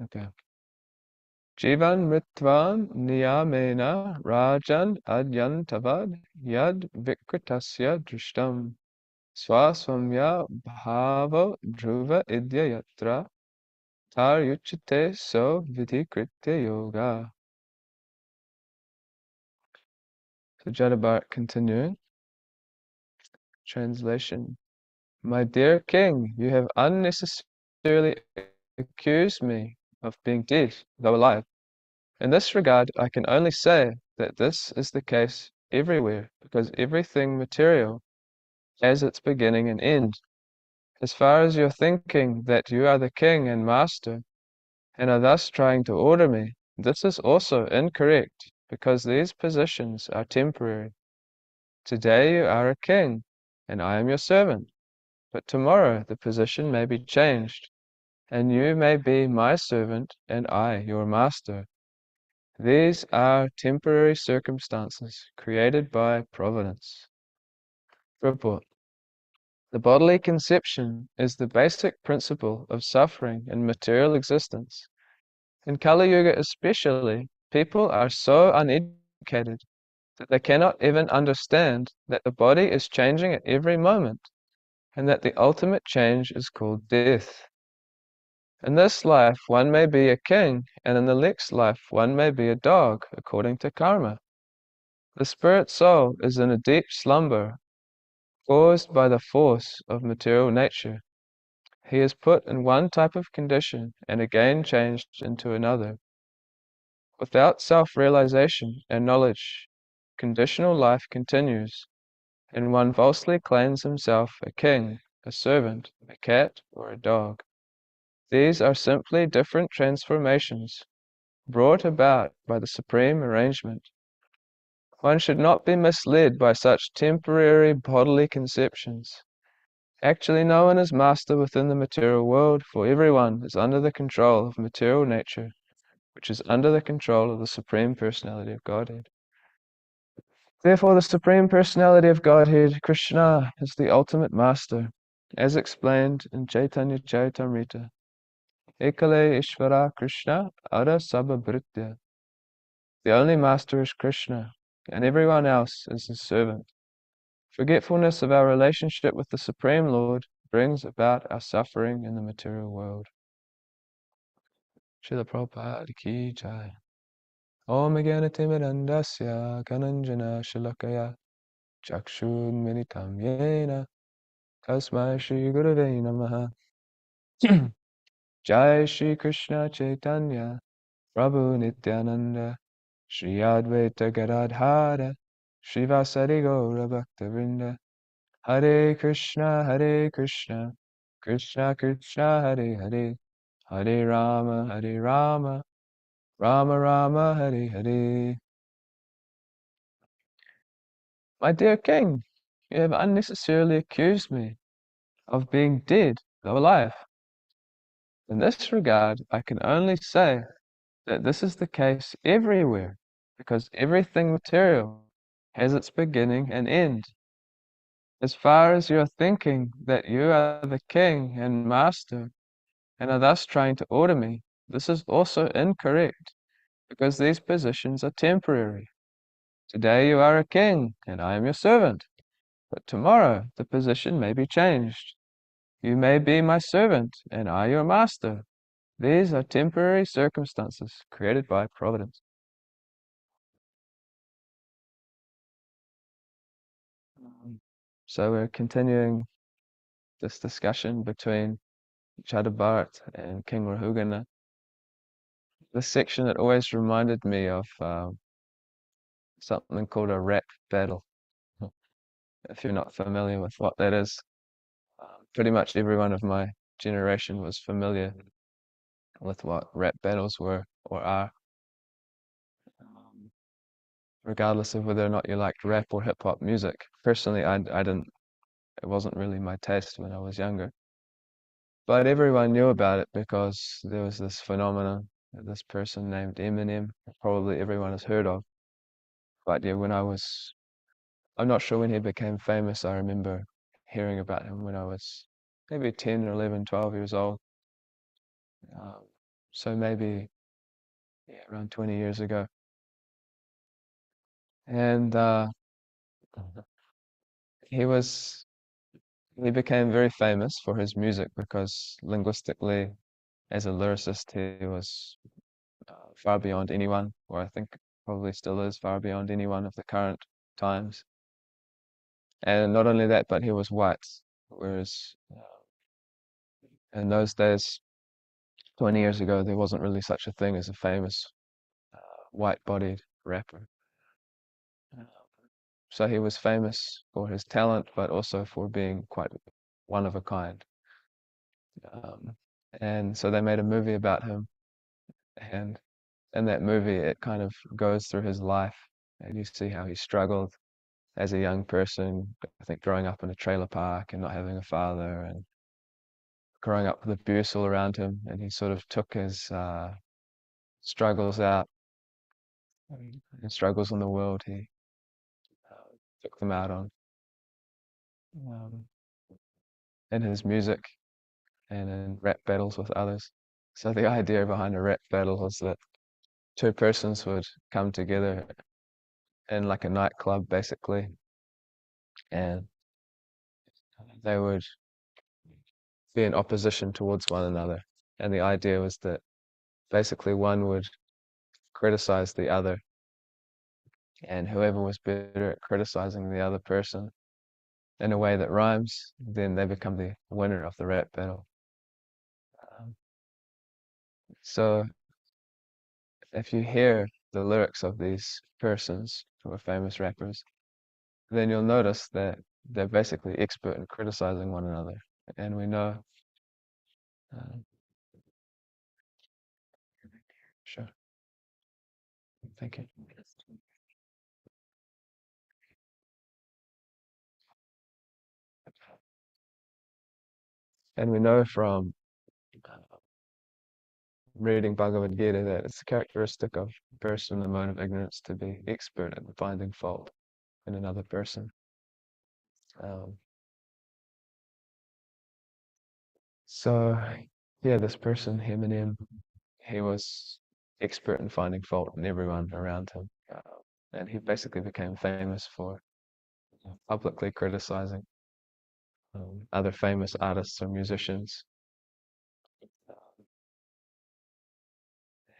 Okay. Jivan Mritvam Niyamena Rajan Adyantavad Yad Vikritasya Drishtam Swaswamya Bhava Dhruva Idya Yatra Tar Yuchite So Vidhikritya Yoga. So Jadabharat continuing. Translation. My dear king, you have unnecessarily accused me of being dead, though alive. In this regard, I can only say that this is the case everywhere, because everything material has its beginning and end. As far as you're thinking that you are the king and master, and are thus trying to order me, this is also incorrect, because these positions are temporary. Today you are a king, and I am your servant, but tomorrow the position may be changed, and you may be my servant, and I your master. These are temporary circumstances created by providence. Report. The bodily conception is the basic principle of suffering in material existence. In Kali Yuga especially, people are so uneducated that they cannot even understand that the body is changing at every moment, and that the ultimate change is called death. In this life one may be a king, and in the next life one may be a dog, according to karma. The spirit soul is in a deep slumber, caused by the force of material nature. He is put in one type of condition and again changed into another. Without self-realization and knowledge, conditional life continues, and one falsely claims himself a king, a servant, a cat, or a dog. These are simply different transformations brought about by the supreme arrangement. One should not be misled by such temporary bodily conceptions. Actually, no one is master within the material world, for everyone is under the control of material nature, which is under the control of the Supreme Personality of Godhead. Therefore, the Supreme Personality of Godhead, Krishna, is the ultimate master, as explained in Chaitanya Charitamrita. Ekale Ishvara Krishna Ara Sabhabhritya. The only master is Krishna, and everyone else is his servant. Forgetfulness of our relationship with the Supreme Lord brings about our suffering in the material world. Srila Prabhupada Ki Jai. Om Jnanatimidandasya Kananjana Shalakaya Chakshunmilitam Yena Tasmai Shri Gurave Namaha. Jai Shri Krishna Chaitanya Prabhu Nityananda Shri Advaita Gadadhara Srivasadi Gaura Bhaktavinda Hare Krishna Krishna Krishna Hare Hare Hare Rama Rama Rama Hare Hare. My dear king, you have unnecessarily accused me of being dead, though alive. In this regard, I can only say that this is the case everywhere, because everything material has its beginning and end. As far as you are thinking that you are the king and master, and are thus trying to order me, this is also incorrect, because these positions are temporary. Today you are a king, and I am your servant, but tomorrow the position may be changed. You may be my servant, and I your master. These are temporary circumstances created by providence. So we're continuing this discussion between Chadabharat and King Rahugana. This section, it always reminded me of something called a rap battle. If you're not familiar with what that is, pretty much everyone of my generation was familiar with what rap battles were or are, regardless of whether or not you liked rap or hip hop music. Personally, I didn't. It wasn't really my taste when I was younger. But everyone knew about it because there was this phenomenon, this person named Eminem, probably everyone has heard of. But yeah, I'm not sure when he became famous. I remember hearing about him when I was maybe 10 or 11, 12 years old. Um, So maybe around 20 years ago. And he was he became very famous for his music because linguistically, as a lyricist, he was far beyond anyone, or I think probably still is far beyond anyone of the current times. And not only that, but he was white, whereas in those days, 20 years ago, there wasn't really such a thing as a famous white-bodied rapper. Uh, So he was famous for his talent, but also for being quite one of a kind. Um, and so they made a movie about him, and in that movie, it kind of goes through his life, and you see how he struggled as a young person. I think growing up in a trailer park and not having a father, and growing up with abuse all around him, and he sort of took his struggles out and struggles in the world. He took them out on um, in his music and in rap battles with others. So the idea behind a rap battle was that two persons would come together in like a nightclub, basically, and they would be in opposition towards one another. And the idea was that basically one would criticize the other, and whoever was better at criticizing the other person in a way that rhymes, then they become the winner of the rap battle. Um, so if you hear the lyrics of these persons who are famous rappers, then you'll notice that they're basically expert in criticizing one another. And we know, uh, sure, thank you. And we know from reading Bhagavad Gita that it's a characteristic of a person in the mode of ignorance to be expert at finding fault in another person. Um, so, yeah, this person, him and him, he was expert in finding fault in everyone around him. And he basically became famous for publicly criticizing other famous artists or musicians.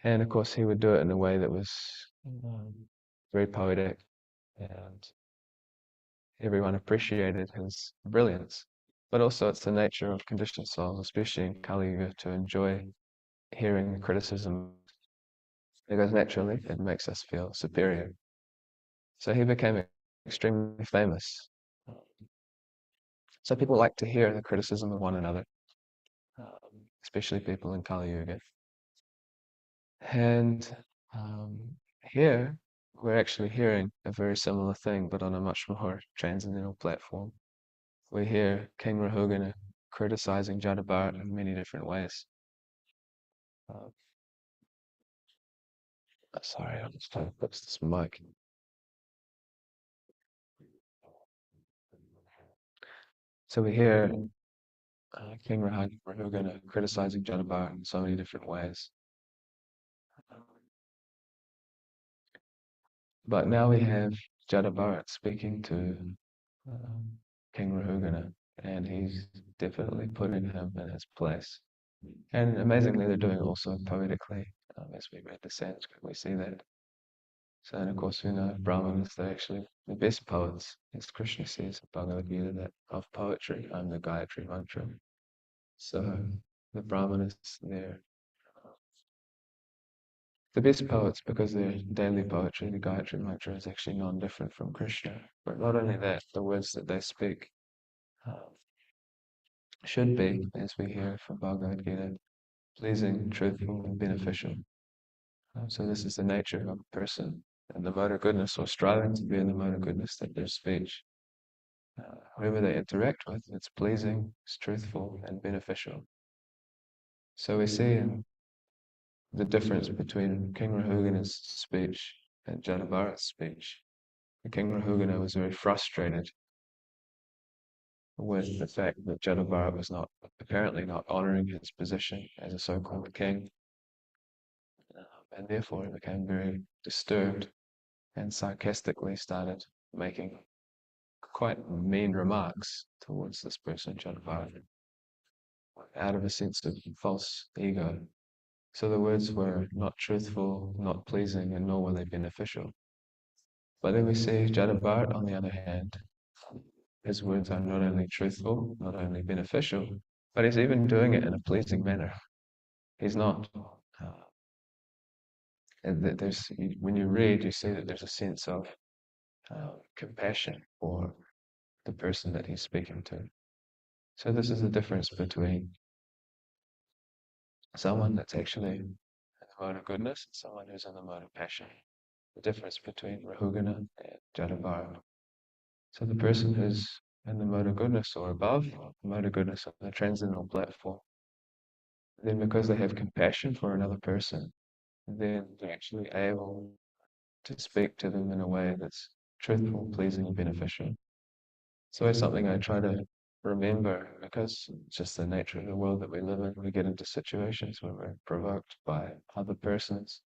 And of course, he would do it in a way that was very poetic, and everyone appreciated his brilliance. But also, it's the nature of conditioned souls, especially in Kali Yuga, to enjoy hearing criticism because naturally it makes us feel superior. So he became extremely famous. So people like to hear the criticism of one another, especially people in Kali Yuga. And here, we're actually hearing a very similar thing, but on a much more transcendental platform. We hear King Rahugana criticizing Jadabharat in many different ways. Uh, sorry, I'm just trying to fix this mic. So we hear King Rahugana criticizing Jadabharat in so many different ways. But now we have Jadabharat speaking to um, King Rahugana, and he's definitely putting him in his place. And amazingly, they're doing it also poetically. As we read the Sanskrit, we see that. So, and of course, we know Brahmanas, they're actually the best poets. As Krishna says in Bhagavad Gita, that of poetry, I'm the Gayatri mantra. So, the Brahmanas, they're the best poets because their daily poetry, the Gayatri mantra, is actually non-different from Krishna. But not only that, the words that they speak um, should be, as we hear from Bhagavad Gita, pleasing, truthful, and beneficial. So this is the nature of a person and the mode of goodness, or striving to be in the mode of goodness, that their speech, whoever they interact with, it's pleasing, it's truthful, and beneficial. So we see in the difference between King Rahugana's speech and Jadabharat's speech. King Rahugana was very frustrated with the fact that Jadabharat was not apparently not honoring his position as a so-called king. and therefore he became very disturbed and sarcastically started making quite mean remarks towards this person, Jadavara, out of a sense of false ego. So the words were not truthful, not pleasing, and nor were they beneficial. But then we see Jadavara, on the other hand, his words are not only truthful, not only beneficial, but he's even doing it in a pleasing manner. He's not. There's, when you read, you see that there's a sense of compassion for the person that he's speaking to. So this is the difference between someone that's actually in the mode of goodness and someone who's in the mode of passion. The difference between Rahugana and Jadavara. So the person who's in the mode of goodness or above the mode of goodness on the transcendental platform, then because they have compassion for another person, then they're actually able to speak to them in a way that's truthful, pleasing, and beneficial. So it's something I try to remember because it's just the nature of the world that we live in. We get into situations where we're provoked by other persons.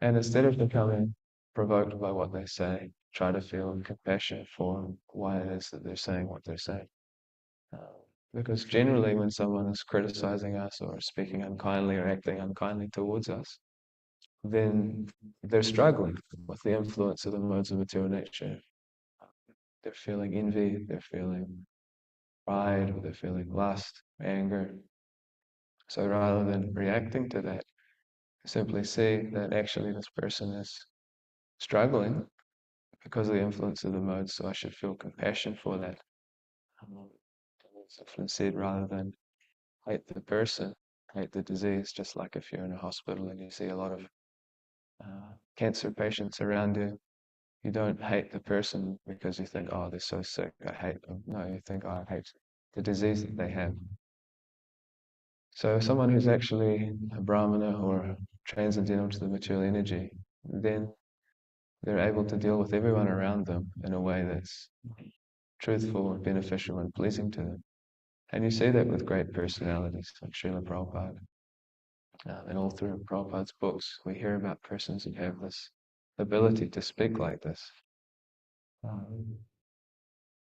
And instead of becoming provoked by what they say, try to feel compassion for why it is that they're saying what they're saying. Because generally when someone is criticizing us or speaking unkindly or acting unkindly towards us, then they're struggling with the influence of the modes of material nature. They're feeling envy, they're feeling pride, or they're feeling lust, anger. So rather than reacting to that, simply see that actually this person is struggling because of the influence of the modes, so I should feel compassion for that. It's often said rather than hate the person, hate the disease, just like if you're in a hospital and you see a lot of cancer patients around you, you don't hate the person because you think, oh, they're so sick, I hate them. No, you think, oh, I hate the disease that they have. So someone who's actually a Brahmana or transcendental to the material energy, then they're able to deal with everyone around them in a way that's truthful, beneficial, and pleasing to them. And you see that with great personalities like Srila Prabhupada. And all through Prabhupada's books, we hear about persons who have this ability to speak like this.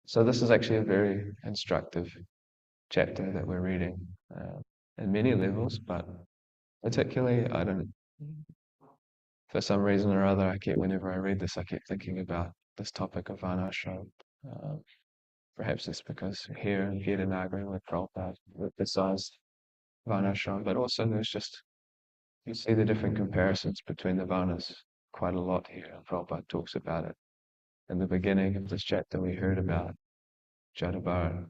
So this is actually a very instructive chapter that we're reading in many levels, but particularly, for some reason or other, whenever I read this, I keep thinking about this topic of varnashram. Perhaps it's because here in Gitanagara with Prabhupada, besides varnashram, but also you see the different comparisons between the varnas quite a lot here, and Prabhupada talks about it. In the beginning of this chapter, we heard about Jadavara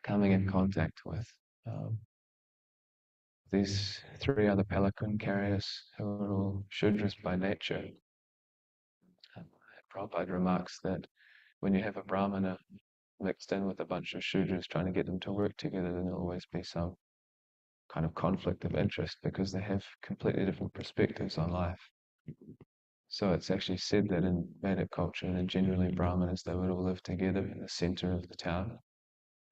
coming in contact with these three other palanquin carriers who are all Shudras by nature. Prabhupada remarks that when you have a Brahmana mixed in with a bunch of Shudras trying to get them to work together, then there'll always be some kind of conflict of interest because they have completely different perspectives on life. So it's actually said that in Vedic culture, and generally Brahmanas, they would all live together in the center of the town.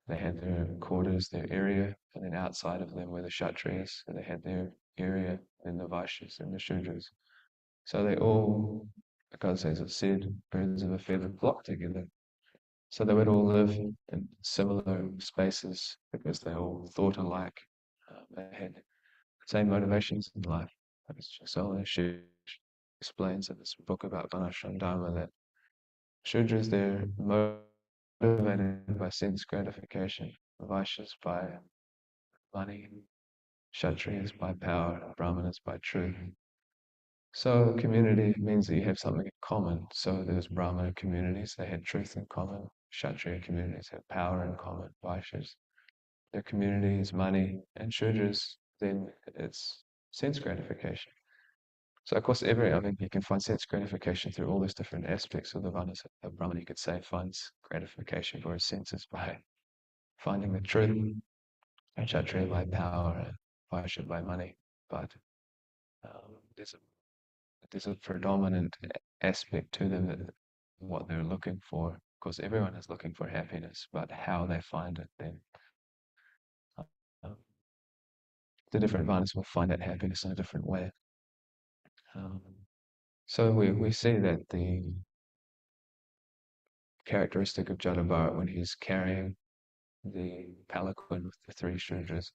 They had their quarters, their area, and then outside of them were the Kshatriyas, and they had their area, and the Vaishyas and the Shudras. So they all, because as it said, birds of a feather flock together. So they would all live in similar spaces because they all thought alike. They had the same motivations in life. So she explains in this book about Varnashram Dharma that Shudras, they're motivated by sense gratification, Vaishyas by money, Kshatriyas by power, Brahmanas by truth. So community means that you have something in common. So there's Brahmana communities, they had truth in common. Kshatriya communities have power in common. Vaishyas, their community is money. And Shudras, then it's sense gratification. So of course, you can find sense gratification through all those different aspects of the Varnas. A Brahman, you could say, finds gratification for his senses by finding the truth, and Kshatriya by power, and Vaishya by money. But there's a predominant aspect to them that what they're looking for. Of course, everyone is looking for happiness, but how they find it, then the different varnas will find that happiness in a different way. Um, so we see that the characteristic of Jadabharat when he's carrying the palanquin with the three Shudras,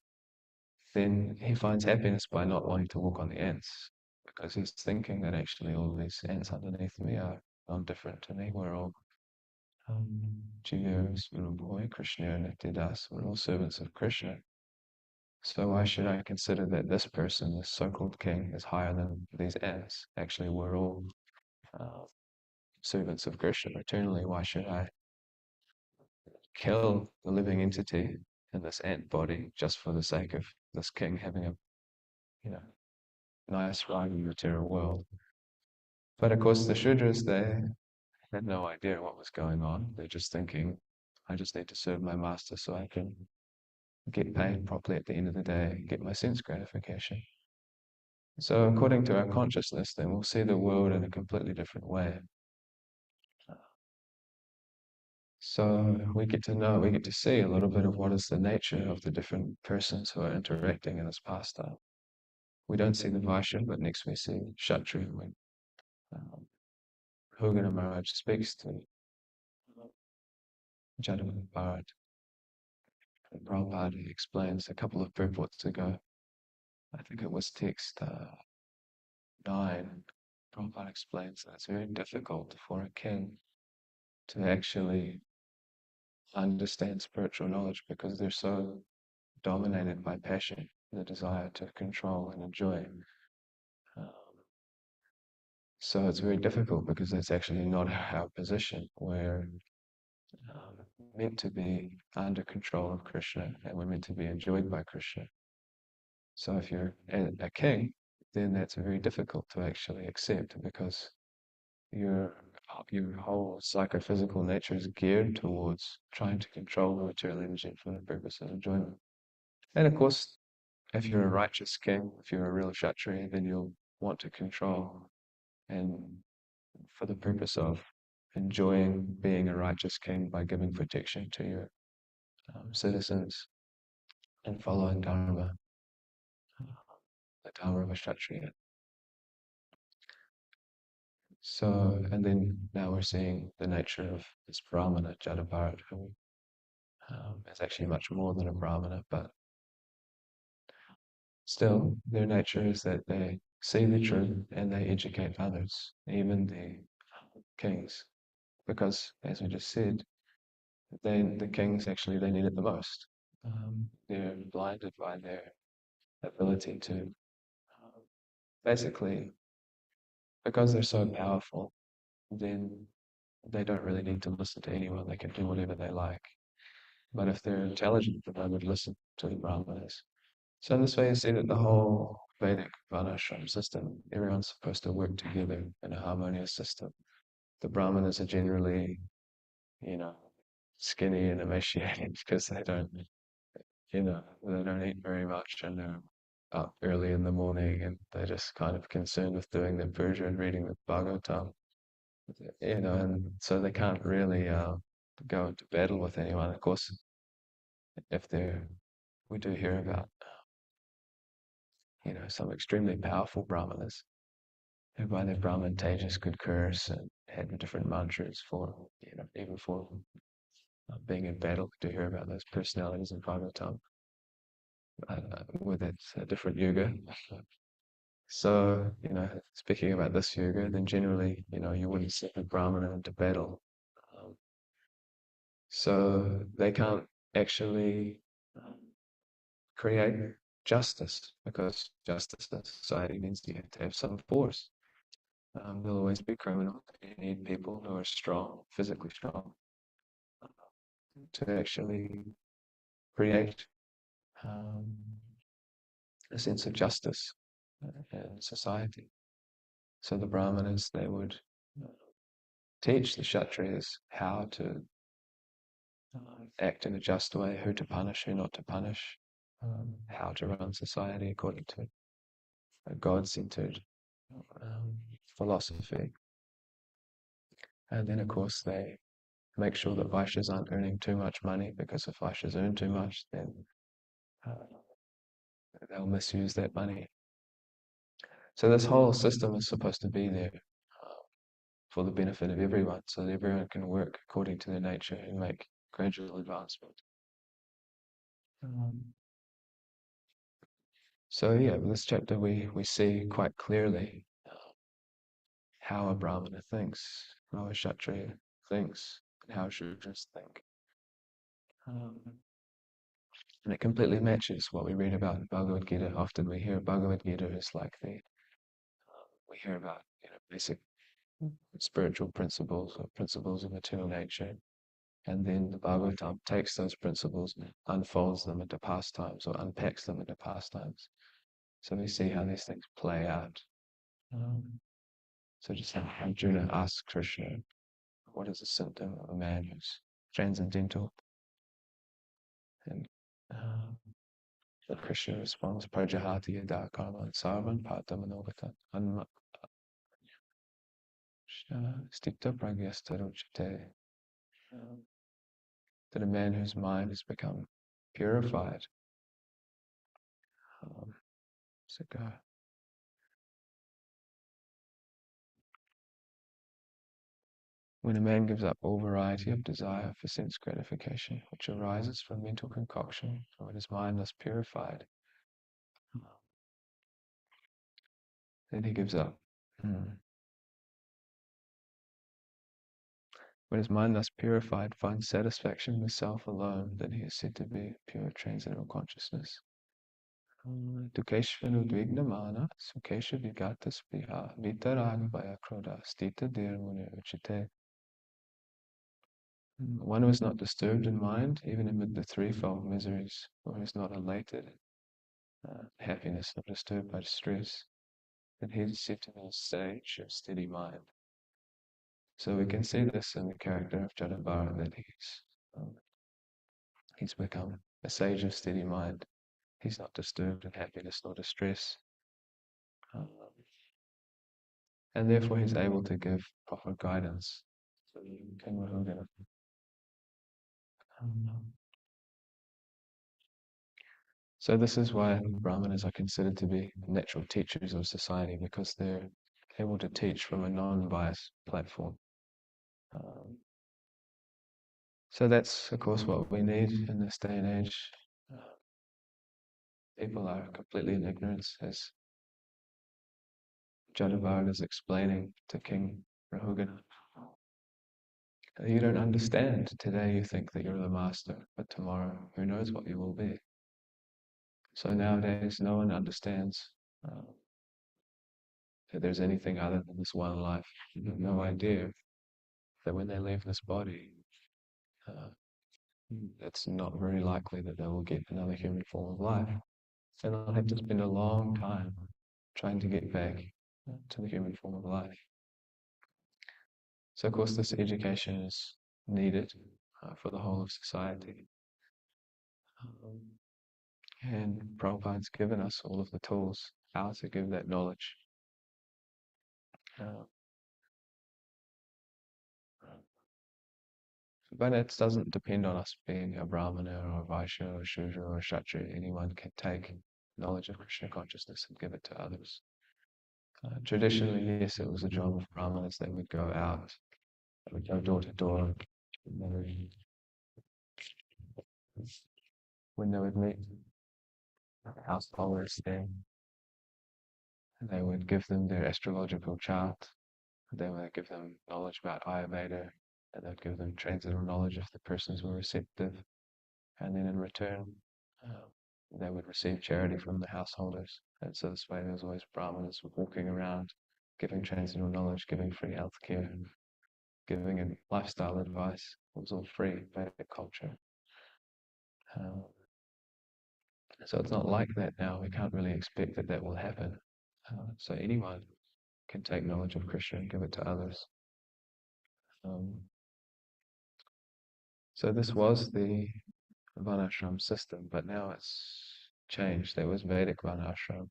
then he finds happiness by not wanting to walk on the ants, because he's thinking that actually all these ants underneath me are different to me. We're all Jivas, little boy, Krishna and Dasa, we're all servants of Krishna. So why should I consider that this person, this so-called king, is higher than these ants? Actually, we're all uh, servants of Krishna eternally. Why should I kill the living entity in this ant body just for the sake of this king having a, you know, nice ride in the material world? But of course, the Shudras, they had no idea what was going on. They're just thinking, I just need to serve my master so I can get paid properly at the end of the day, get my sense gratification. So according to our consciousness, then we'll see the world in a completely different way. So we get to know, we get to see a little bit of what is the nature of the different persons who are interacting in this pastime. We don't see the Vaishya, but next we see Kshatriya when Hugana Maharaj speaks to Jadava Bharat. Prabhupada explains a couple of purports ago, I think it was text 9, Prabhupada explains that it's very difficult for a king to actually understand spiritual knowledge because they're so dominated by passion, the desire to control and enjoy. Um, so it's very difficult because that's actually not our position. We're meant to be under control of Krishna and we're meant to be enjoyed by Krishna. So if you're a king, then that's very difficult to actually accept because your your whole psychophysical nature is geared towards trying to control the material energy for the purpose of enjoyment. And of course, if you're a righteous king, if you're a real Kshatriya, then you'll want to control and for the purpose of enjoying being a righteous king by giving protection to your citizens and following Dharma, the Dharma of a Kshatriya. So, and then now we're seeing the nature of this Brahmana, Jadabharat, who is actually much more than a Brahmana, but still, their nature is that they see the truth and they educate others, even the kings, because as we just said, then the kings actually they need it the most. They're blinded by their ability to basically, because they're so powerful, then they don't really need to listen to anyone. They can do whatever they like. But if they're intelligent, then they would listen to the Brahmanas. So in this way, you see that the whole Vedic Varnashram system, everyone's supposed to work together in a harmonious system. The Brahmanas are generally, you know, skinny and emaciated because they don't, they don't eat very much and they're up early in the morning and they're just kind of concerned with doing their puja and reading the Bhagavatam, and so they can't really go into battle with anyone. Of course, if they're, we do hear about, some extremely powerful Brahmanas who by their Brahman Tejas could curse and had different mantras for, even for being in battle. To hear about those personalities in Bhagavatam, with its different yuga. So, speaking about this yuga, then generally, you wouldn't send a Brahmana into battle. So they can't actually create justice because justice in society means you have to have some force. There'll always be criminals. You need people who are strong, physically strong, to actually create a sense of justice in society. So the Brahmanas, they would teach the Kshatriyas how to act in a just way, who to punish, who not to punish, how to run society according to a God-centered philosophy. And then, of course, they make sure that Vaishyas aren't earning too much money, because if Vaishyas earn too much, then they'll misuse that money. So this whole system is supposed to be there for the benefit of everyone, so that everyone can work according to their nature and make gradual advancement. So yeah, with this chapter we see quite clearly how a Brahmana thinks, how a Kshatriya thinks, and how Shudras think. And it completely matches what we read about in Bhagavad Gita. Often we hear Bhagavad Gita is like we hear about basic spiritual principles or principles of material nature. And then the Bhagavatam takes those principles and unfolds them into pastimes or unpacks them into pastimes. So we see how these things play out. So just like Arjuna asks Krishna, what is the symptom of a man who's transcendental? And Krishna responds, Prajahati yada karma sarvan patamanogata stipta pragyastaruchate. That a man whose mind has become purified. When a man gives up all variety of desire for sense gratification, which arises from mental concoction, or when his mind is purified, then he gives up. When his mind thus purified finds satisfaction in the self alone, then he is said to be pure transcendental consciousness. Dukeshvanu dvignamana sukesha vigata spiha vitaraga vaya kroda stita dirmune uchite. One who is not disturbed in mind, even amid the threefold miseries, or who is not elated, happiness, not disturbed by distress, then he is said to be a sage of steady mind. So we can see this in the character of Jadabhara, that he's become a sage of steady mind. He's not disturbed in happiness nor distress. And therefore he's able to give proper guidance to King Rahugana. So this is why Brahmanas are considered to be natural teachers of society, because they're able to teach from a non-biased platform. So that's, of course, what we need in this day and age. People are completely in ignorance, as Jadavard is explaining to King Rahugana. You don't understand. Today you think that you're the master, but tomorrow, who knows what you will be. So nowadays, no one understands that there's anything other than this one life. You have no idea that when they leave this body, it's not very likely that they will get another human form of life. And they'll have to spend a long time trying to get back to the human form of life. So of course this education is needed for the whole of society. And Prabhupada's given us all of the tools how to give that knowledge. But it doesn't depend on us being a Brahmana or a Vaishya or a Shudra or a Kshatriya. Anyone can take knowledge of Krishna consciousness and give it to others. Traditionally, yes, it was a job of Brahmanas. They would go out, they would go door to door, when they would meet householders there. They would give them their astrological chart. They would give them knowledge about Ayurveda, and they would give them transcendental knowledge if the persons were receptive. And then in return, they would receive charity from the householders. And so this way there was always Brahmanas walking around, giving transcendental knowledge, giving free healthcare, giving lifestyle advice. It was all free, Vedic culture. So it's not like that now. We can't really expect that that will happen. So anyone can take knowledge of Krishna and give it to others. So this was the Varnashram system, but now it's changed. There was Vedic Varnashram.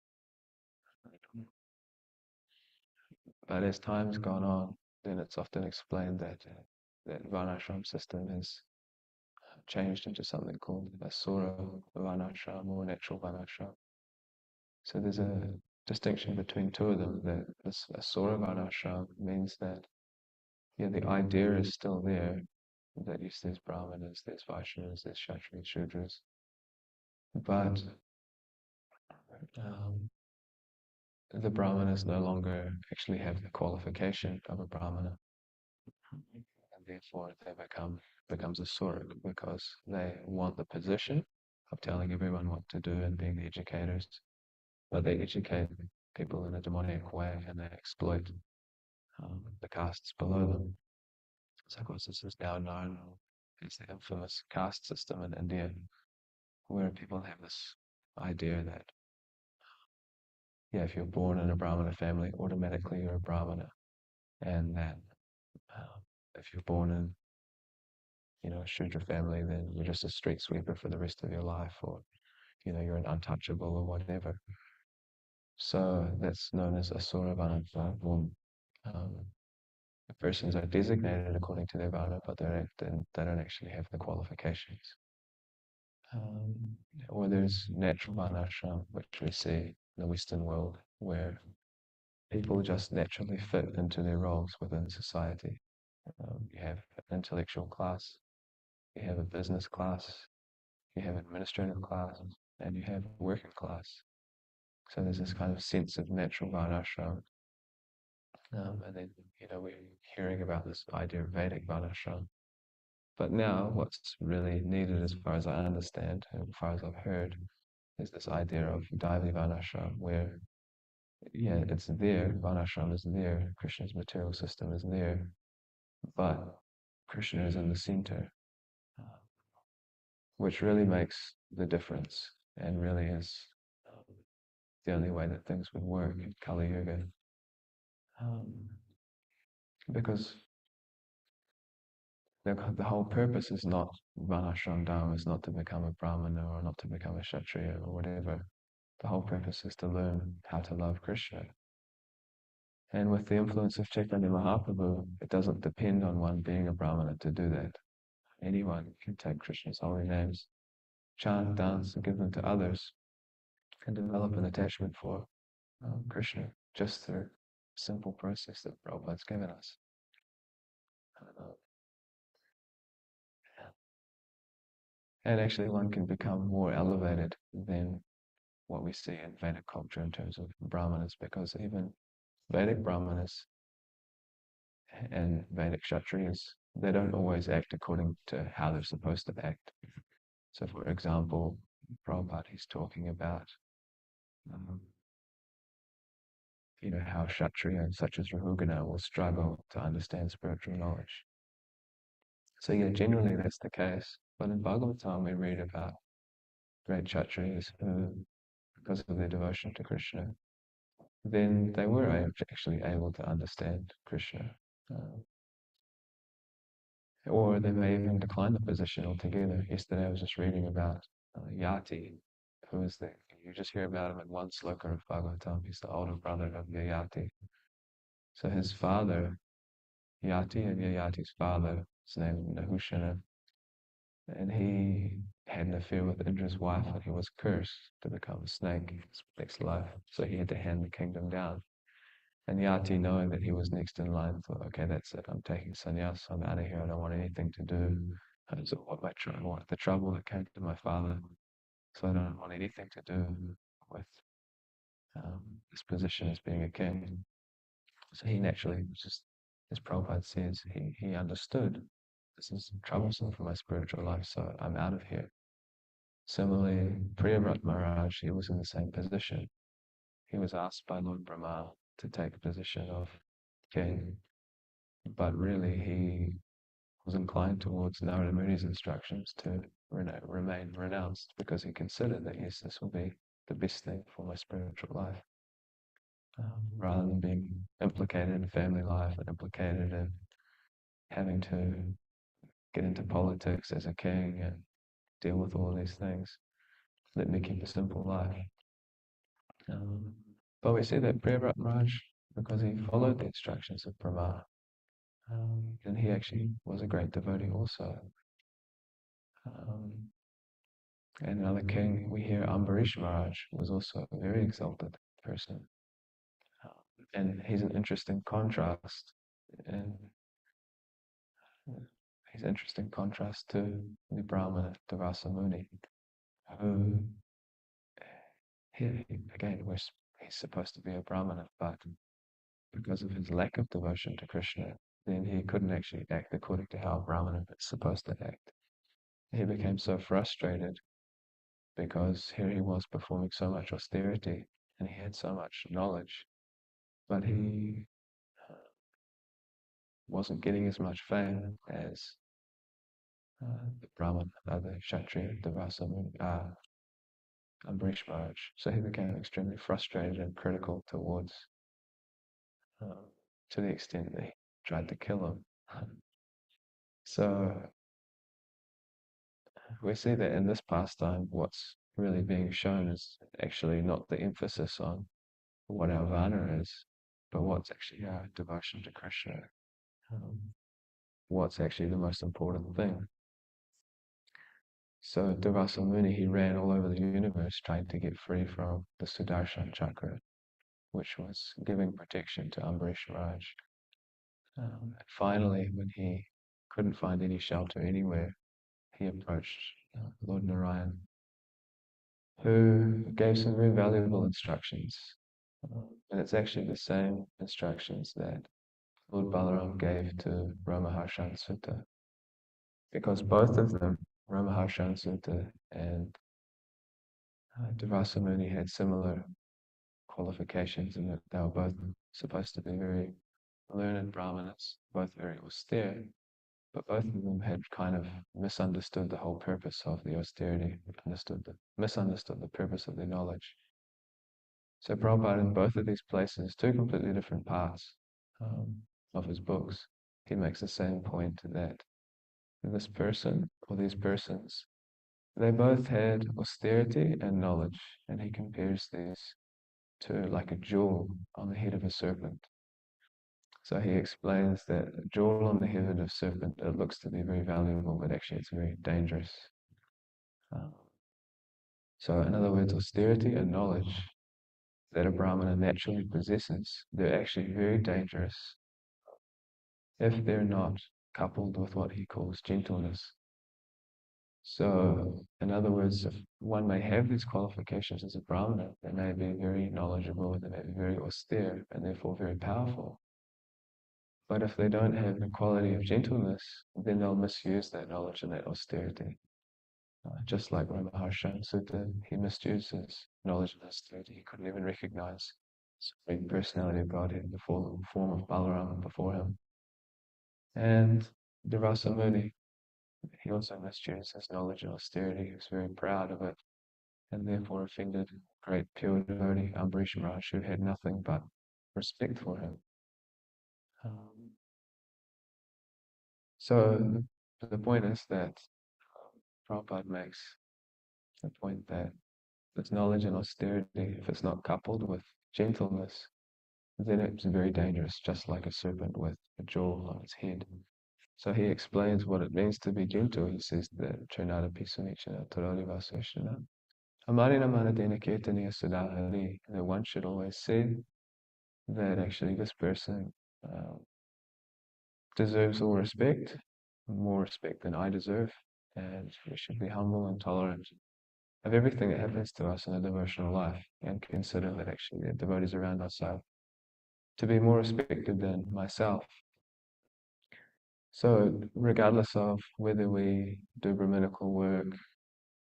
But as time's gone on, then it's often explained that that Varnashram system has changed into something called Asura Varnashram or natural Varnashram. So there's distinction between two of them. That this Asura Varnashram means that, yeah, the idea is still there, that yes, there's Brahmanas, there's Vaishnavas, there's Kshatriyas, Shudras, but um, the Brahmanas no longer actually have the qualification of a Brahmana, and therefore they becomes Asuric because they want the position of telling everyone what to do and being the educators, but they educate people in a demoniac way and they exploit the castes below them. So of course this is now known as the infamous caste system in India, where people have this idea that, yeah, if you're born in a Brahmana family, automatically you're a Brahmana, and that if you're born in, a Shudra family, then you're just a street sweeper for the rest of your life, or you're an untouchable or whatever. So that's known as Asura Varna. The persons are designated according to their Varna, but they don't actually have the qualifications. Or there's natural Varnashram, which we see in the Western world, where people just naturally fit into their roles within society. You have an intellectual class, you have a business class, you have an administrative class, and you have a working class. So there's this kind of sense of natural Varnashram. And then, we're hearing about this idea of Vedic Varnashram. But now what's really needed, as far as I understand, and as far as I've heard, is this idea of Daivi Varnashram, where, yeah, it's there, Varnashram is there, Krishna's material system is there, but Krishna is in the center, which really makes the difference and really is the only way that things would work in Kali Yuga. Because the whole purpose is not Varnashram Dharma, is not to become a Brahmana or not to become a Kshatriya or whatever. The whole purpose is to learn how to love Krishna. And with the influence of Chaitanya Mahaprabhu, it doesn't depend on one being a Brahmana to do that. Anyone can take Krishna's holy names, chant, dance, and give them to others, and develop an attachment for Krishna just through a simple process that Prabhupada's given us. And actually one can become more elevated than what we see in Vedic culture in terms of Brahmanas, because even Vedic Brahmanas and Vedic Kshatriyas, they don't always act according to how they're supposed to act. So for example, Prabhupada, he's talking about how Kshatriya such as Rahugana will struggle to understand spiritual knowledge. So yeah, generally that's the case. But in Bhagavatam we read about great Kshatriyas who, because of their devotion to Krishna, then they were actually able to understand Krishna. Or they may even decline the position altogether. Yesterday I was just reading about Yati, who is you just hear about him in one sloka of Bhagavatam. He's the older brother of Yayati. So his father, Yati, and Yayati's father, his name is Nahushana, and he had an affair with Indra's wife, and he was cursed to become a snake in his next life. So he had to hand the kingdom down. And Yati, knowing that he was next in line, thought, okay, that's it. I'm taking sannyas. I'm out of here. I don't want anything to do. So what the trouble that came to my father. So I don't want anything to do with this position as being a king. So he naturally, just as Prabhupada says, he understood this is troublesome for my spiritual life, so I'm out of here. Similarly, Priyavrat Maharaj, he was in the same position. He was asked by Lord Brahma to take the position of king, but really he was inclined towards Narada Muni's instructions to remain renounced, because he considered that, yes, this will be the best thing for my spiritual life, rather than being implicated in family life and implicated in having to get into politics as a king and deal with all these things. Let me keep a simple life. But we see that Priyavrat Maharaj, because he followed the instructions of Brahma, and he actually was a great devotee also. And another king, we hear Ambarish Maharaj was also a very exalted person. And he's an interesting contrast, and he's an interesting contrast to the Brahmana Dasa Muni, who again he's supposed to be a Brahmana, but because of his lack of devotion to Krishna, then he couldn't actually act according to how a Brahmana is supposed to act. He became so frustrated because here he was performing so much austerity and he had so much knowledge, but he wasn't getting as much fame as the Brahman, the Kshatriya, the Vasa, Ambrish Maharaj. So he became extremely frustrated and critical towards, to the extent that he tried to kill him. So we see that in this pastime, what's really being shown is actually not the emphasis on what our vana is, but what's actually our devotion to Krishna. What's actually the most important thing. So Durvasa Muni, he ran all over the universe trying to get free from the Sudarshan Chakra, which was giving protection to Ambrish Raj. Finally, when he couldn't find any shelter anywhere, he approached Lord Narayan, who gave some very valuable instructions. And it's actually the same instructions that Lord Balaram gave to Ramaharshan Sutta, because both of them, Ramaharshan Sutta and Durvasa Muni, had similar qualifications in that they were both supposed to be very learned Brahmanas, both very austere, but both of them had kind of misunderstood the whole purpose of the austerity, misunderstood the purpose of their knowledge. So Prabhupada, in both of these places, two completely different parts of his books, he makes the same point that this person, or these persons, they both had austerity and knowledge, and he compares these to like a jewel on the head of a serpent. So he explains that a jewel on the head of a serpent, it looks to be very valuable, but actually it's very dangerous. So in other words, austerity and knowledge that a Brahmana naturally possesses, they're actually very dangerous if they're not coupled with what he calls gentleness. So, in other words, if one may have these qualifications as a Brahmana, they may be very knowledgeable, they may be very austere, and therefore very powerful. But if they don't have the quality of gentleness, then they'll misuse that knowledge and that austerity. Just like Ramaharshan Sutta, he misused his knowledge and austerity. He couldn't even recognize the Supreme Personality of Godhead, the form of Balaram before him. And Durvasa Muni, he also misused his knowledge and austerity. He was very proud of it, and therefore offended great pure devotee Ambrish Maharaj, who had nothing but respect for him. So the point is that Prabhupada makes the point that this knowledge and austerity, if it's not coupled with gentleness, then it's very dangerous, just like a serpent with a jewel on its head. So he explains what it means to be gentle. He says that Trinada Pisunichana Tarali Vasashana Amarina Manadena Kirtaniya Sudahari, that one should always say that actually this person deserves all respect, more respect than I deserve, and we should be humble and tolerant of everything that happens to us in a devotional life, and consider that actually the devotees around us are to be more respected than myself. So regardless of whether we do Brahminical work,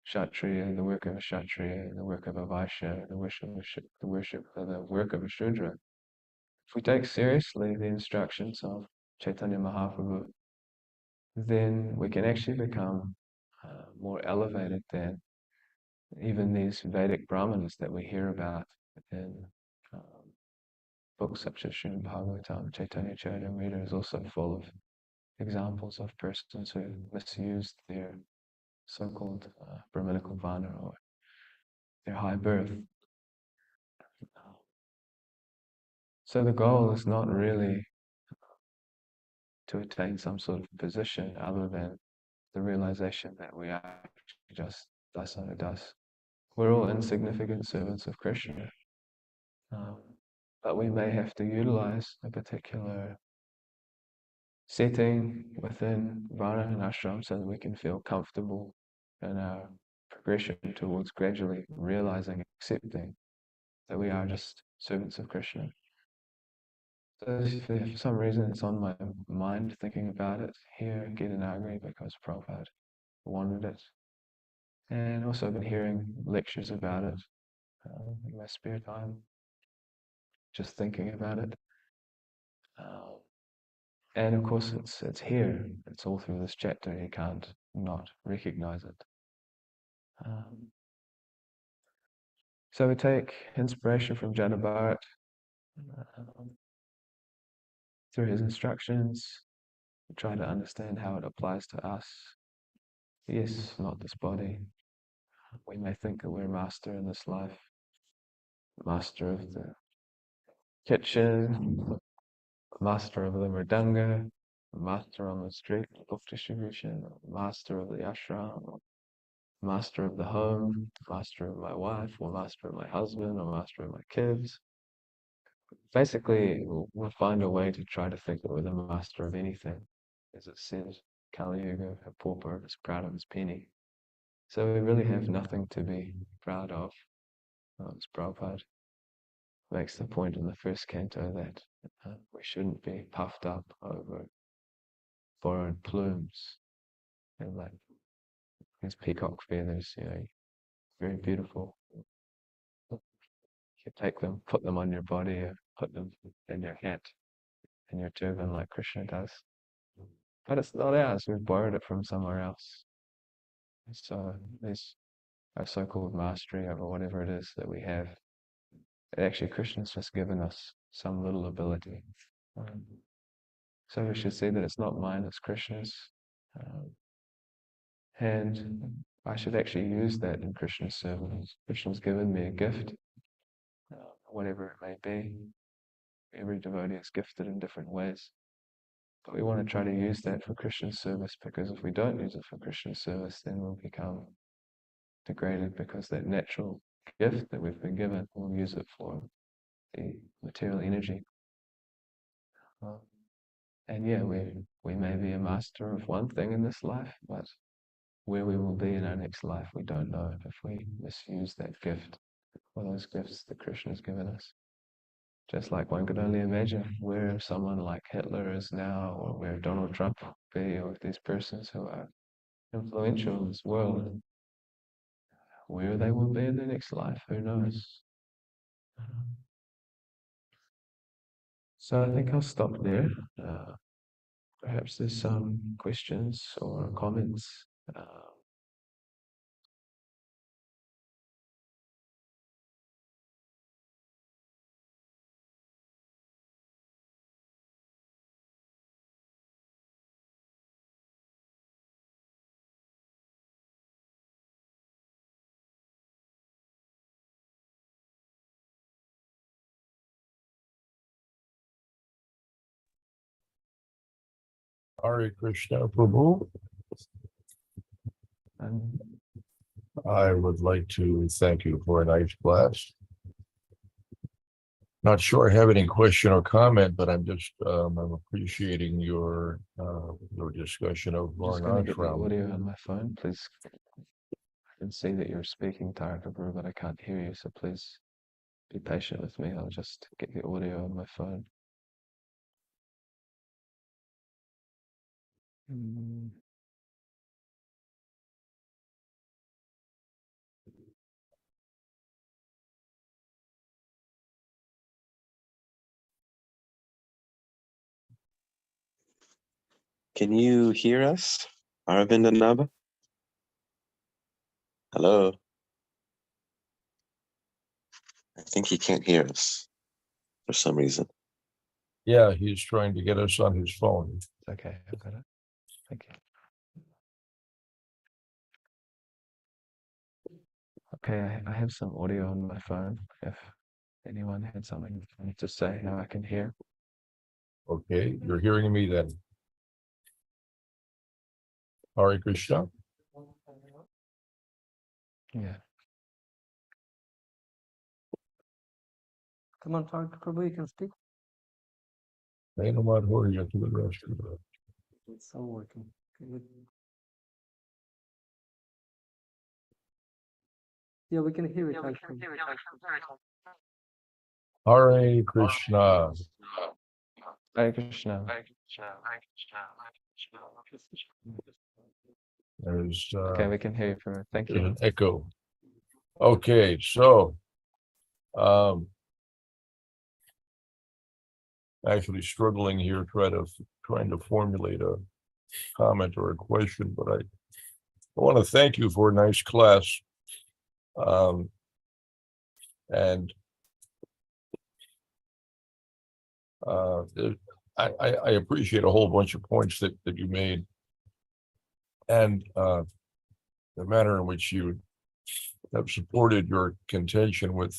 Kshatriya, the work of a Kshatriya, the work of a Vaishya, the work of a Shudra, if we take seriously the instructions of Chaitanya Mahaprabhu, then we can actually become more elevated than even these Vedic Brahmanas that we hear about in books such as Srimad Bhagavatam. Chaitanya Charitamrita is also full of examples of persons who misused their so-called Brahminical vana, or their high birth. So the goal is not really to attain some sort of position other than the realization that we are just Dasa. We're all insignificant servants of Krishna. but we may have to utilize a particular setting within Varna and ashram so that we can feel comfortable in our progression towards gradually realizing, accepting that we are just servants of Krishna. So if for some reason it's on my mind thinking about it here, Gitanagari, because Prabhupada wanted it. And also I've been hearing lectures about it in my spare time, just thinking about it. And of course it's here, it's all through this chapter, you can't not recognize it. So we take inspiration from Jana Bharat through his instructions, we try to understand how it applies to us. Yes, not this body. We may think that we're master in this life, master of the kitchen, master of the mridanga, master on the street, book distribution, master of the ashram, master of the home, master of my wife, or master of my husband, or master of my kids. Basically, we'll find a way to try to think that we're the master of anything. As it says, Kali Yuga, a pauper is proud of his penny. So we really have nothing to be proud of. As Prabhupada makes the point in the first canto that we shouldn't be puffed up over borrowed plumes and like these peacock feathers, very beautiful. You take them, put them on your body, or put them in your hat, in your turban like Krishna does. But it's not ours, we've borrowed it from somewhere else. So there's our so-called mastery over whatever it is that we have. Actually, Krishna's just given us some little ability. So we should see that it's not mine, it's Krishna's. And I should actually use that in Krishna's service. Krishna's given me a gift, whatever it may be. Every devotee is gifted in different ways. But we want to try to use that for Krishna's service, because if we don't use it for Krishna's service, then we'll become degraded, because that natural gift that we've been given, we'll use it for the material energy. And yeah, we may be a master of one thing in this life, but where we will be in our next life, we don't know if we misuse that gift or those gifts that Krishna has given us. Just like one could only imagine where someone like Hitler is now, or where Donald Trump will be, or these persons who are influential in this world, where they will be in their next life, who knows? So I think I'll stop there. Perhaps there's some questions or comments. Hare Krishna Prabhu. And I would like to thank you for a nice class. Not sure I have any question or comment, but I'm just I'm appreciating your discussion of I'm just going to get the Varnashram. audio on my phone, please. I can see that you're speaking, Tarakaburu, but I can't hear you, so please be patient with me. I'll just get the audio on my phone. Can you hear us, Aravinda-Nabha? Hello? I think he can't hear us for some reason. Yeah, he's trying to get us on his phone. Okay, I've got it. Thank you. Okay, I have some audio on my phone. If anyone had something to say, now I can hear. Okay, you're hearing me then. Hare Krishna. Yeah. Come on, Tarek Prabhu, you can speak. It's all working. Okay, good. Yeah, we can hear it. Tarek Prabhu. Hare Krishna. Hare Krishna. There's Okay, we can hear you from it. Thank there's you. an echo. Okay, so actually struggling here, trying to formulate a comment or a question, but I want to thank you for a nice class. And I appreciate a whole bunch of points that you made, and the manner in which you have supported your contention with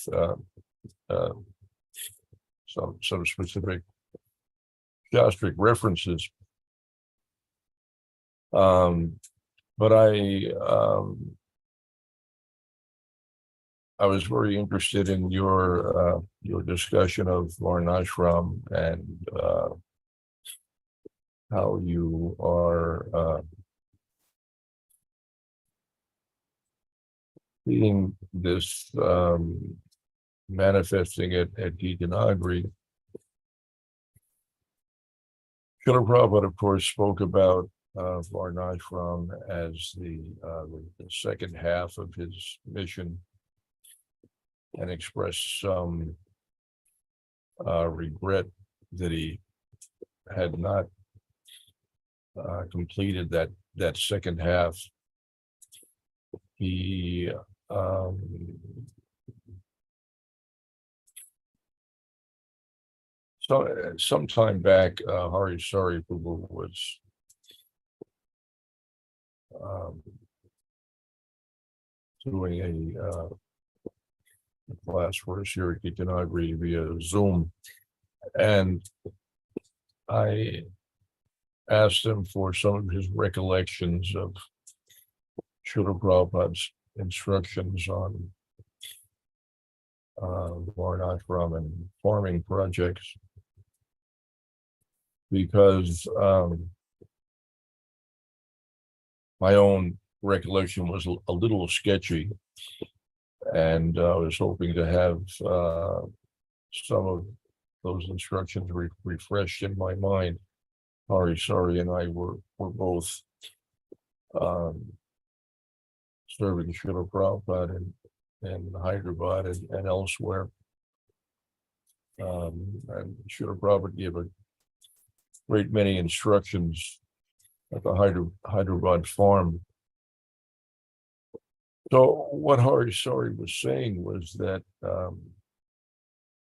some specific Shastric references. But I was very interested in your discussion of Varnashram and how you are seeing this manifesting at Gitanagri. Srila Prabhupada, of course, spoke about Varnashram as the second half of his mission, and expressed some regret that he had not completed that second half. He some time back, Hari Sari Prabhu was doing a class for us here at Gitanagri via Zoom, and I asked him for some of his recollections of Srila Prabhupada's instructions on Varnashram and farming projects, because my own recollection was a little sketchy, and I was hoping to have some of those instructions refreshed in my mind. Hari Sari and I were both serving Srila Prabhupada in Hyderabad and elsewhere. And Srila Prabhupada gave a great many instructions at the Hyderabad farm. So what Hari Sari was saying was that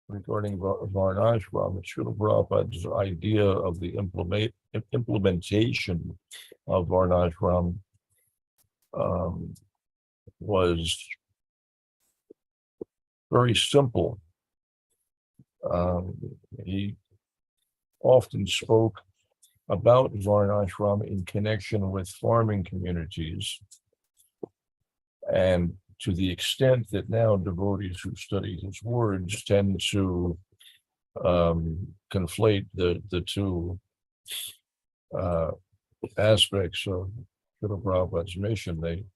regarding Varnashram, Srila Prabhupada's idea of the implementation of Varnashram was very simple. He often spoke about Varnashram in connection with farming communities, and to the extent that now devotees who study his words tend to conflate the two aspects of Srila Prabhupada's mission, they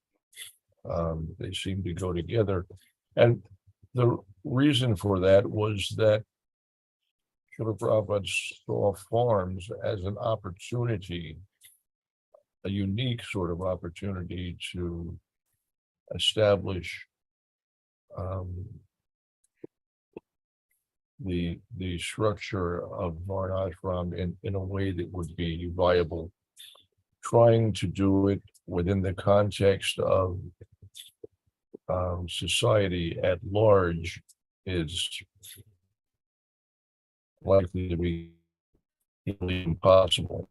seem to go together. And the reason for that was that Srila Prabhupada saw farms as an opportunity, a unique sort of opportunity to establish the structure of Varnashram in a way that would be viable. Trying to do it within the context of society at large is likely to be impossible.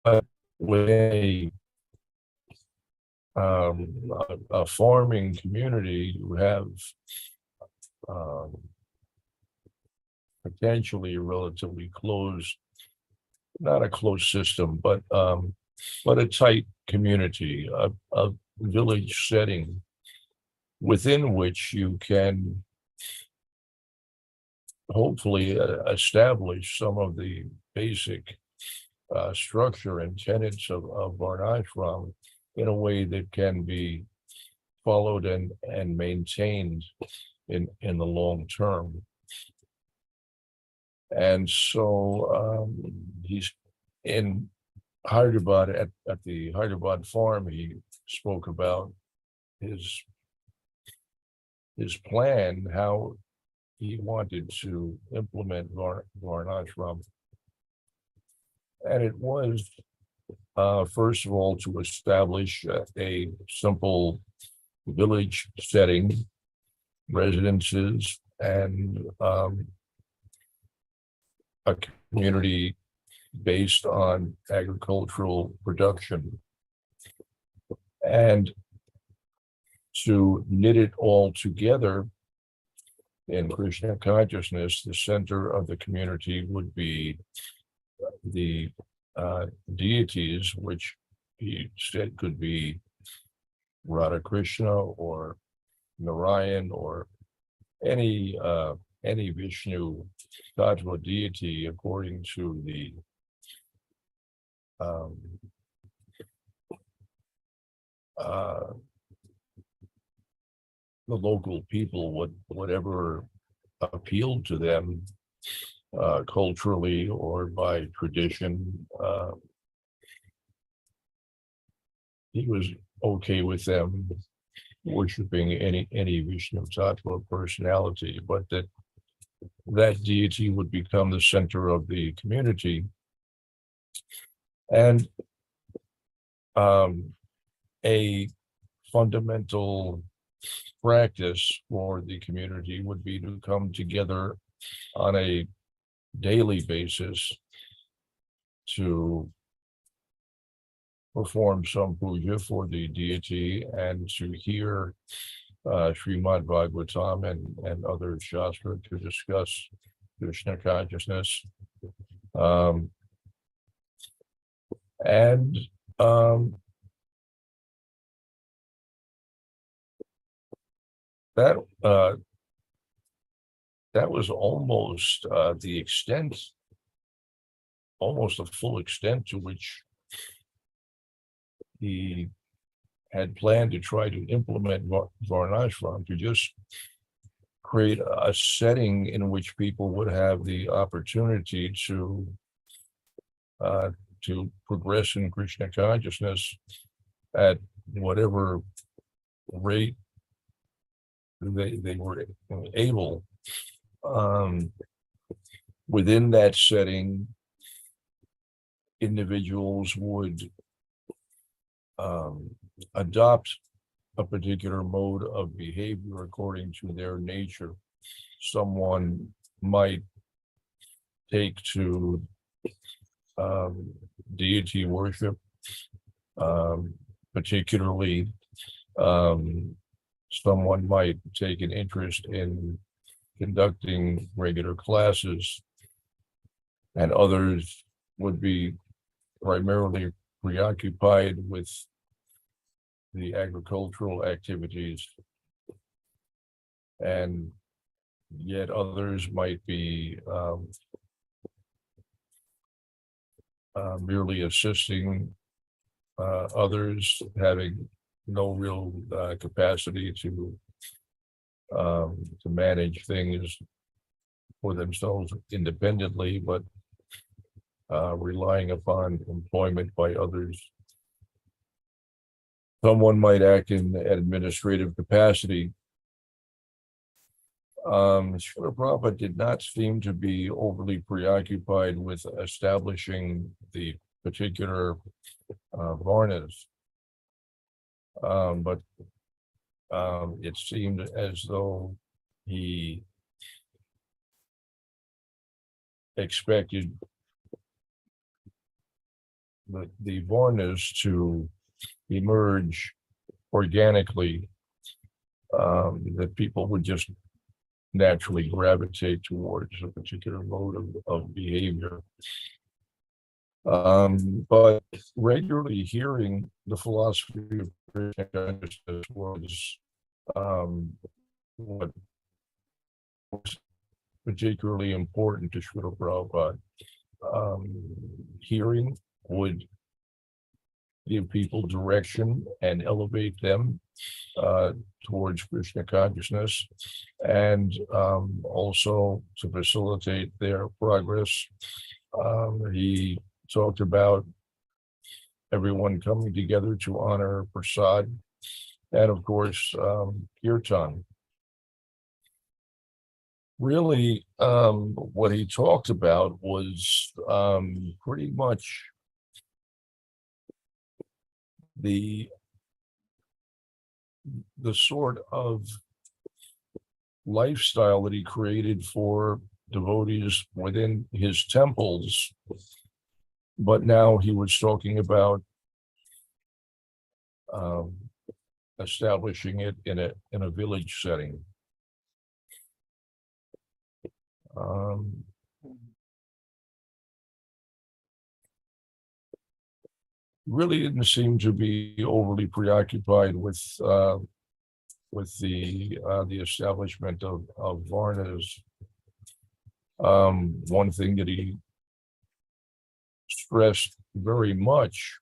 But with a farming community, you have potentially a relatively closed, not a closed system, but a tight community, a village setting within which you can hopefully establish some of the basic structure and tenets of Varnashram in a way that can be followed and maintained in the long term. And so he's in Hyderabad at the Hyderabad farm. He spoke about his plan, how he wanted to implement Varnashram. And it was, first of all, to establish a simple village setting, residences, and a community based on agricultural production. And to knit it all together in Krishna consciousness, the center of the community would be the deities, which he said could be Radha Krishna or Narayan or any Vishnu Tattva deity according to the local people, whatever appealed to them culturally or by tradition. He was okay with them worshiping any Vishnu Tattva personality, but that deity would become the center of the community. And a fundamental practice for the community would be to come together on a daily basis to perform some puja for the deity and to hear Srimad Bhagavatam and other shastra to discuss Krishna consciousness. That was almost the extent, almost the full extent to which he had planned to try to implement Varnashram, to just create a setting in which people would have the opportunity to progress in Krishna consciousness at whatever rate they were able. Within that setting, individuals would adopt a particular mode of behavior according to their nature. Someone might take to deity worship, particularly someone might take an interest in conducting regular classes, and others would be primarily preoccupied with the agricultural activities, and yet others might be merely assisting others, having no real capacity to manage things for themselves independently, but relying upon employment by others. Someone might act in administrative capacity. Srila Prabhupada did not seem to be overly preoccupied with establishing the particular varnas, but it seemed as though he expected the varnas to emerge organically, that people would just naturally gravitate towards a particular mode of behavior. But regularly hearing the philosophy of Krishna consciousness was what was particularly important to Srila Prabhupada. Hearing would give people direction and elevate them towards Krishna consciousness, and also to facilitate their progress. He talked about everyone coming together to honor Prasad, and of course, Kirtan. Really, what he talked about was pretty much the sort of lifestyle that he created for devotees within his temples, but now he was talking about establishing it in a village setting. Really didn't seem to be overly preoccupied with the establishment of Varnas. One thing that he stressed very much,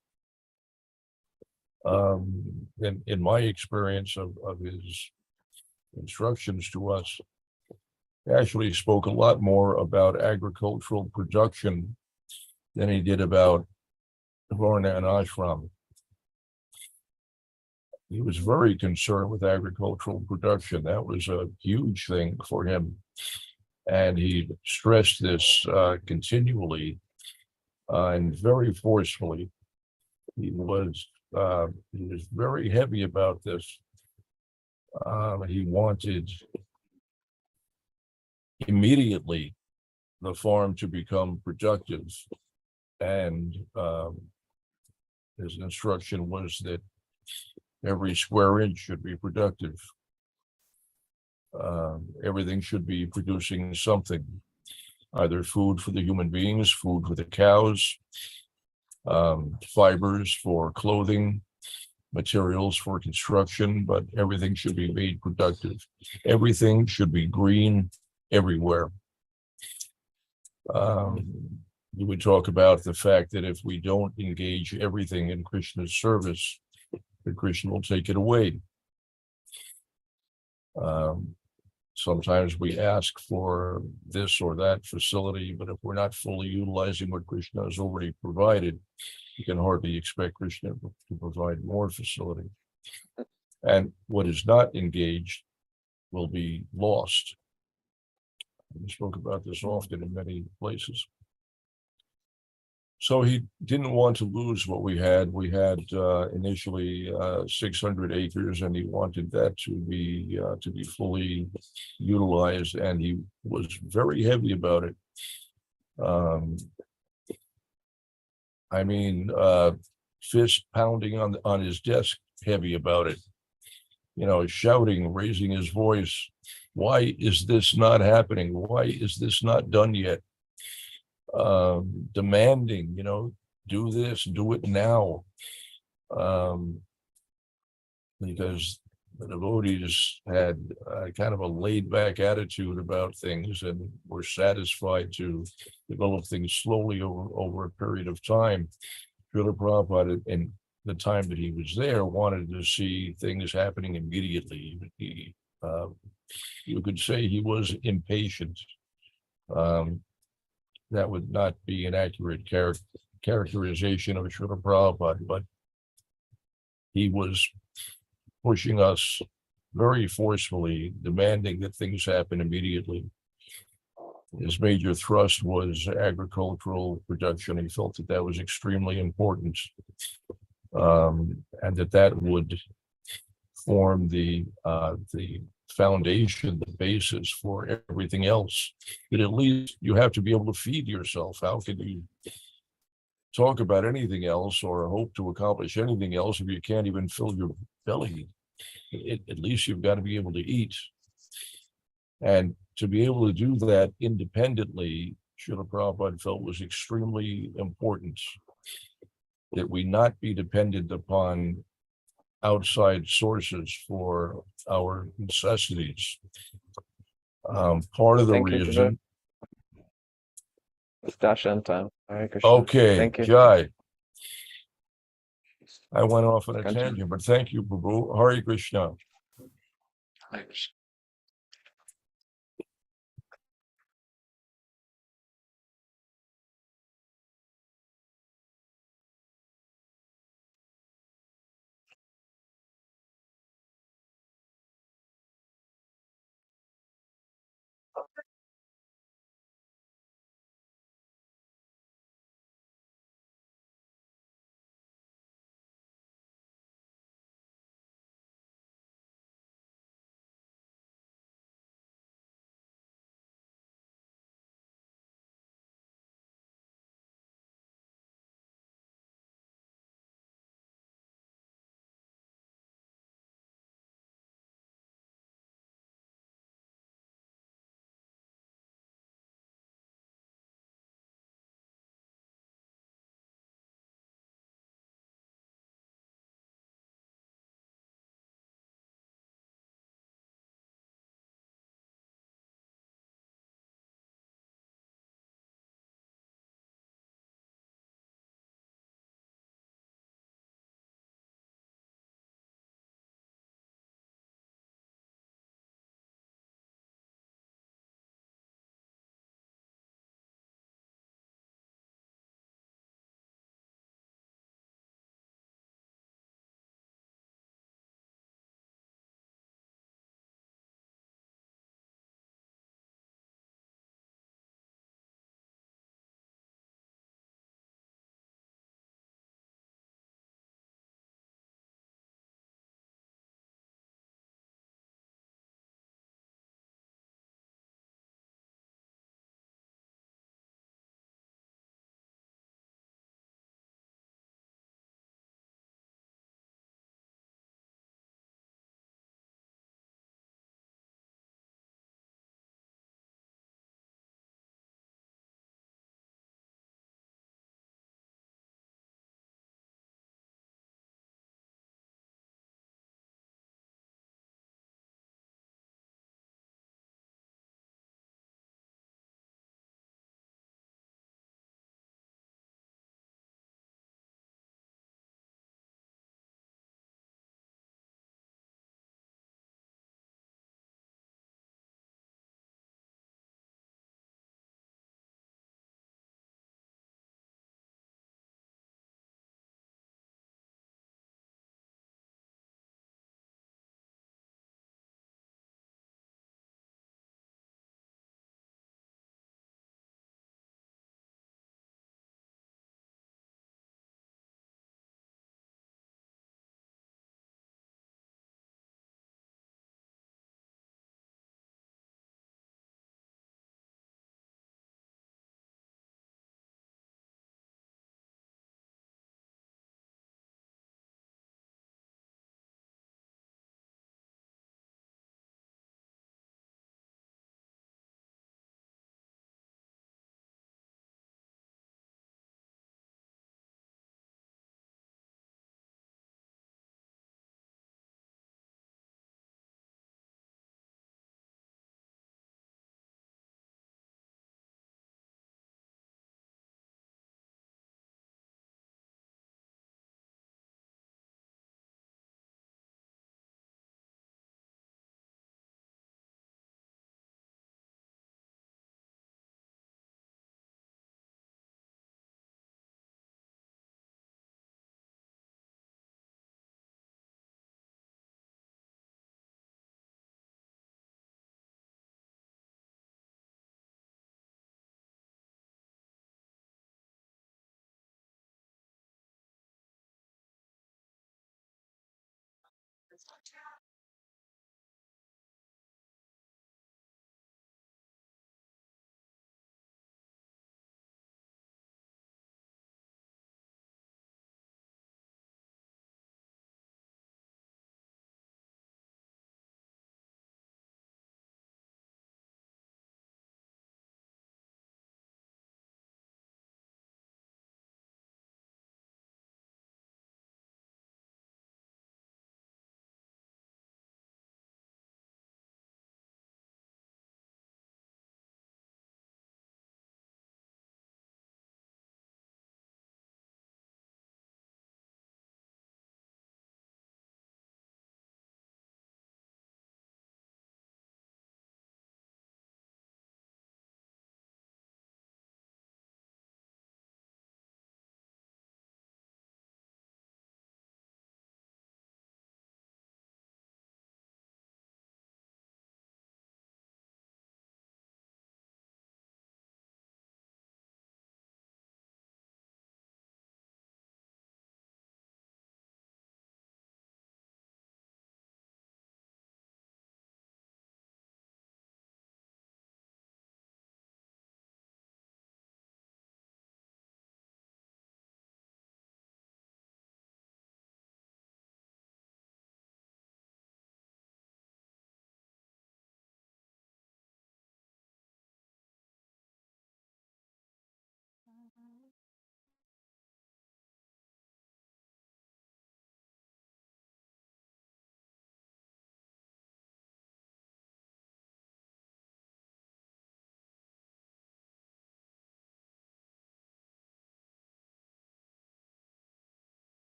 in my experience of his instructions to us, actually spoke a lot more about agricultural production than he did about Varna and ashram. He was very concerned with agricultural production. That was a huge thing for him. And he stressed this continually and very forcefully. He was very heavy about this. He wanted immediately the farm to become productive, and his instruction was that every square inch should be productive. Everything should be producing something, either food for the human beings, food for the cows, fibers for clothing, materials for construction, but everything should be made productive. Everything should be green everywhere. We would talk about the fact that if we don't engage everything in Krishna's service, that Krishna will take it away. Sometimes we ask for this or that facility, but if we're not fully utilizing what Krishna has already provided, you can hardly expect Krishna to provide more facility. And what is not engaged will be lost. We spoke about this often in many places. So he didn't want to lose what we had. We had initially 600 acres, and he wanted that to be fully utilized, and he was very heavy about it. I mean, fist pounding on his desk, heavy about it. You know, shouting, raising his voice. Why is this not happening? Why is this not done yet? Demanding, you know, do this, do it now. Because the devotees had kind of a laid back attitude about things and were satisfied to develop things slowly over a period of time. Srila Prabhupada, in the time that he was there, wanted to see things happening immediately. You could say he was impatient. That would not be an accurate characterization of Srila Prabhupada, but he was pushing us very forcefully, demanding that things happen immediately. His major thrust was agricultural production. He felt that that was extremely important, and that would form the foundation, the basis for everything else. But at least you have to be able to feed yourself. How can you talk about anything else or hope to accomplish anything else if you can't even fill your belly? At least you've got to be able to eat. And to be able to do that independently, Srila Prabhupada felt was extremely important, that we not be dependent upon outside sources for our necessities. Part of the Thank you, Prabhu. reason. It's darshan time. Hare Krishna. Okay, Thank you. Jai. I went off on a Continue. tangent, but thank you, Prabhu. Hare Krishna. Thanks.